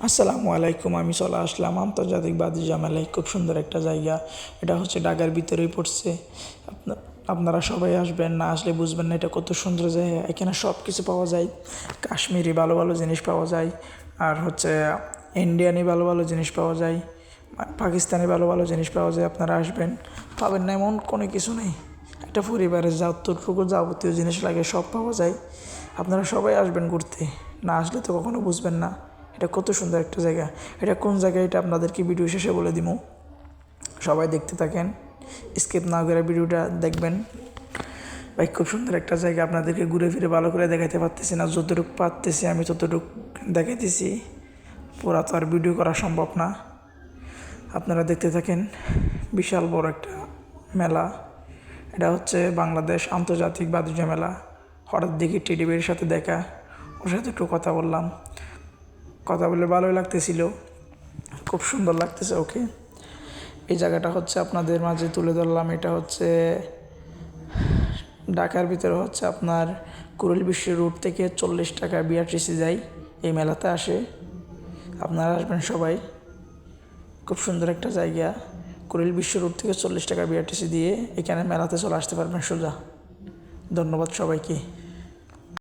আসসালামু আলাইকুম। আমি চলে আসলাম আন্তর্জাতিক বাণিজ্য মেলায়। খুব সুন্দর একটা জায়গা। এটা হচ্ছে ঢাকার ভিতরেই পড়ছে। আপনারা সবাই আসবেন, না আসলে বুঝবেন না এটা কত সুন্দর জায়গা। এখানে সব কিছু পাওয়া যায়। কাশ্মীরি ভালো ভালো জিনিস পাওয়া যায়, আর হচ্ছে ইন্ডিয়ানি ভালো ভালো জিনিস পাওয়া যায়, পাকিস্তানি ভালো ভালো জিনিস পাওয়া যায়। আপনারা আসবেন, পাবেন না এমন কোনো কিছু নেই। একটা পরিবারের যতটুকু যাবতীয় জিনিস লাগে সব পাওয়া যায়। আপনারা সবাই আসবেন ঘুরতে, না আসলে তো কখনো বুঝবেন না এটা কত সুন্দর একটা জায়গা। এটা কোন জায়গা এটা আপনাদেরকে ভিডিও শেষে বলে দিব। সবাই দেখতে থাকেন, স্কিপ না করে ভিডিওটা দেখবেন। ভাই খুব সুন্দর একটা জায়গা, আপনাদেরকে ঘুরে ফিরে ভালো করে দেখাতে পারতেছি না। যতটুকু পারতেছি আমি ততটুকু দেখাইতেছি, পুরা তো আর ভিডিও করা সম্ভব না। আপনারা দেখতে থাকেন। বিশাল বড় একটা মেলা। এটা হচ্ছে বাংলাদেশ আন্তর্জাতিক বাণিজ্য মেলা। হঠাৎ দেখি টেডিবের সাথে দেখা, ওর সাথে একটু কথা বললাম। কথা বলে ভালোই লাগতেছিল, খুব সুন্দর লাগতেছে ওকে। এই জায়গাটা হচ্ছে আপনাদের মাঝে তুলে ধরলাম। এটা হচ্ছে ঢাকার ভিতরে হচ্ছে আপনার কুড়িল বিশ্ব রোড থেকে 40 টাকা বিআরটিসি যায়, এই মেলাতে আসে। আপনারা আসবেন সবাই। খুব সুন্দর একটা জায়গা। কুড়িল বিশ্ব রোড থেকে 40 টাকা বিআরটিসি দিয়ে এখানে মেলাতে চলে আসতে পারবেন সোজা। ধন্যবাদ সবাইকে।